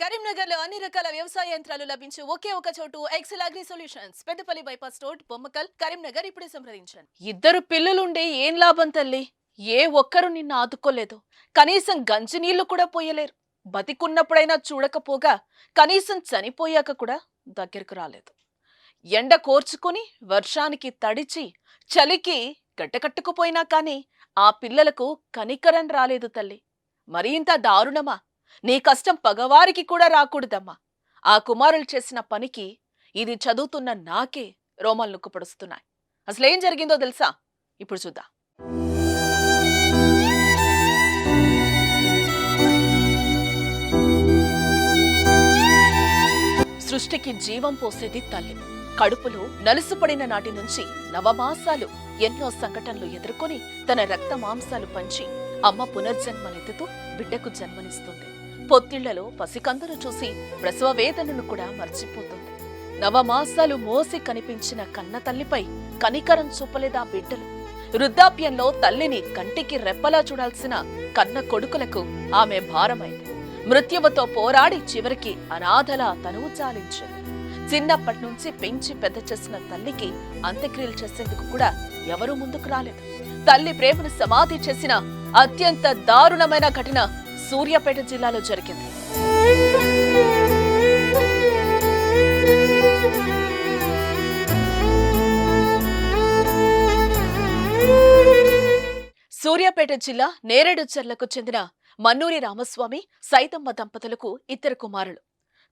కరీంనగర్ లో అన్ని రకాల వ్యవసాయ యంత్రాలు లభించే ఒకే ఒక చోటు Excel Agri Solutions Peddapalli bypass road Bommakal Karimnagar. ఇప్పుడే సంప్రదించండి. ఇద్దరు పిల్లలుండే ఏం లాభం తల్లి? ఏ ఒక్కరు నిన్ను ఆదుకోలేదు. కనీసం గంజి నీళ్లు కూడా పోయలేరు. బతికున్నప్పుడైనా చూడకపోగా కనీసం చనిపోయాక కూడా దగ్గరకు రాలేదు. ఎండ కోర్చుకుని వర్షానికి తడిచి చలికి గడ్డకట్టుకుపోయినా కాని ఆ పిల్లలకు కనికరం రాలేదు తల్లి. మరి ఇంత దారుణమా? నీ కష్టం పగవారికి కూడా రాకూడదమ్మా. ఆ కుమారులు చేసిన పనికి ఇది చదువుతున్న నాకే రోమాలు నొక్కుపడుస్తున్నాయి. అసలేం జరిగిందో తెలుసా? ఇప్పుడు చూద్దాం. సృష్టికి జీవం పోసేది తల్లి. కడుపులో నలుసుపడిన నాటి నుంచి నవమాసాలు ఎన్నో సంఘటనలు ఎదుర్కొని తన రక్త మాంసాలు పంచి అమ్మ పునర్జన్మనెత్తుతూ బిడ్డకు జన్మనిస్తుంది. పొత్తిళ్లలో పసికందును చూసి ప్రసవ వేదనను కూడా మర్చిపోతుంది. నవమాసాలు మోసి కనిపించిన కన్న తల్లిపై కనికరం చూపలేదా బిడ్డలు? వృద్ధాప్యంలో తల్లిని కంటికి రెప్పలా చూడాల్సిన కన్న కొడుకులకు ఆమె భారమైంది. మృత్యువుతో పోరాడి చివరికి అనాథలా తనువు చాలించింది. చిన్నప్పటి నుంచి పెంచి పెద్ద చేసిన తల్లికి అంత్యక్రియలు చేసేందుకు కూడా ఎవరూ ముందుకు రాలేదు. తల్లి ప్రేమను సమాధి చేసిన అత్యంత దారుణమైన ఘటన సూర్యాపేట జిల్లాలో జరిగింది. సూర్యాపేట జిల్లా నేరేడుచర్లకు చెందిన మన్నూరి రామస్వామి, సైతమ్మ దంపతులకు ఇద్దరు కుమారులు.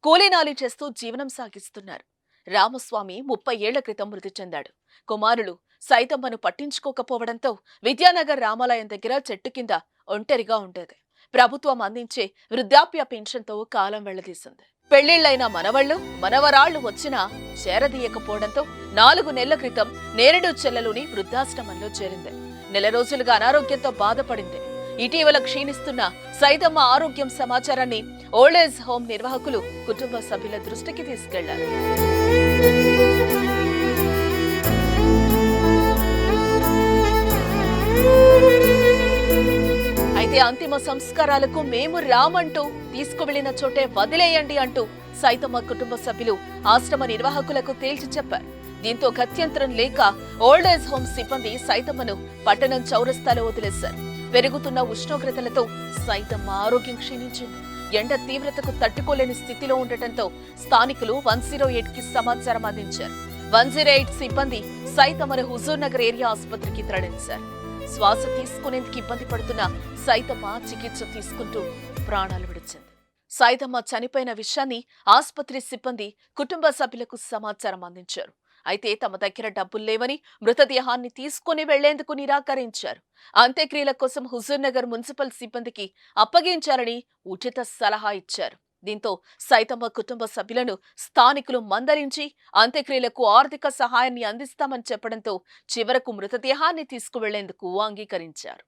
కూలీనాలి చేస్తూ జీవనం సాగిస్తున్నారు. రామస్వామి 30 ఏళ్ల క్రితం మృతి చెందాడు. కుమారులు సైతమ్మను పట్టించుకోకపోవడంతో విద్యానగర్ రామాలయం దగ్గర చెట్టు కింద ఒంటరిగా ఉండేది. ప్రభుత్వం అందించే వృద్ధాప్య పెన్షన్తో కాలం వెళ్లదీసింది. పెళ్లిళ్లైన మనవళ్లు మనవరాళ్లు వచ్చినా చేరదీయకపోవడంతో 4 నెలల క్రితం నేరేడు చెల్లలోని వృద్ధాశ్రమంలో చేరింది. నెల రోజులుగా అనారోగ్యంతో బాధపడింది. ఇటీవల క్షీణిస్తున్న సైతమ్మ ఆరోగ్యం సమాచారాన్ని ఓల్డేజ్ హోమ్ నిర్వాహకులు కుటుంబ సభ్యుల దృష్టికి తీసుకెళ్లారు. అయితే అంతిమ సంస్కారాలకు మేము రామంటూ తీసుకువెళ్లిన చోటే వదిలేయండి అంటూ సైతమ్మ కుటుంబ సభ్యులు ఆశ్రమ నిర్వాహకులకు తేల్చి చెప్పారు. దీంతో గత్యంతరం లేక ఓల్డేజ్ హోమ్ సిబ్బంది సైతమ్మను పట్టణం చౌరస్తాలో వదిలేశారు. పెరుగుతున్న ఉష్ణోగ్రతలతో సైతమ్మ ఆరోగ్యం క్షీణించింది. ఎండ తీవ్రతకు తట్టుకోలేని స్థితిలో ఉండటంతో స్థానికులు 108కి సమాచారం అందించారు. 108 సిబ్బంది సైతమ్మను హుజూర్ నగర్ ఏరియా ఆసుపత్రికి తరలించారు. శ్వాస తీసుకునేందుకు ఇబ్బంది పడుతున్న సైతమ్మ చికిత్స తీసుకుంటూ ప్రాణాలు విడిచింది. సైతమ్మ చనిపోయిన విషయాన్ని ఆసుపత్రి సిబ్బంది కుటుంబ సభ్యులకు సమాచారం అందించారు. అయితే తమ దగ్గర డబ్బులు లేవని మృతదేహాన్ని తీసుకుని వెళ్లేందుకు నిరాకరించారు. అంత్యక్రియల కోసం హుజూర్ నగర్ మున్సిపల్ సిబ్బందికి అప్పగించాలని ఉచిత సలహా ఇచ్చారు. దీంతో సైతమ్మ కుటుంబ సభ్యులను స్థానికులు మందరించి అంత్యక్రియలకు ఆర్థిక సహాయాన్ని అందిస్తామని చెప్పడంతో చివరకు మృతదేహాన్ని తీసుకువెళ్లేందుకు అంగీకరించారు.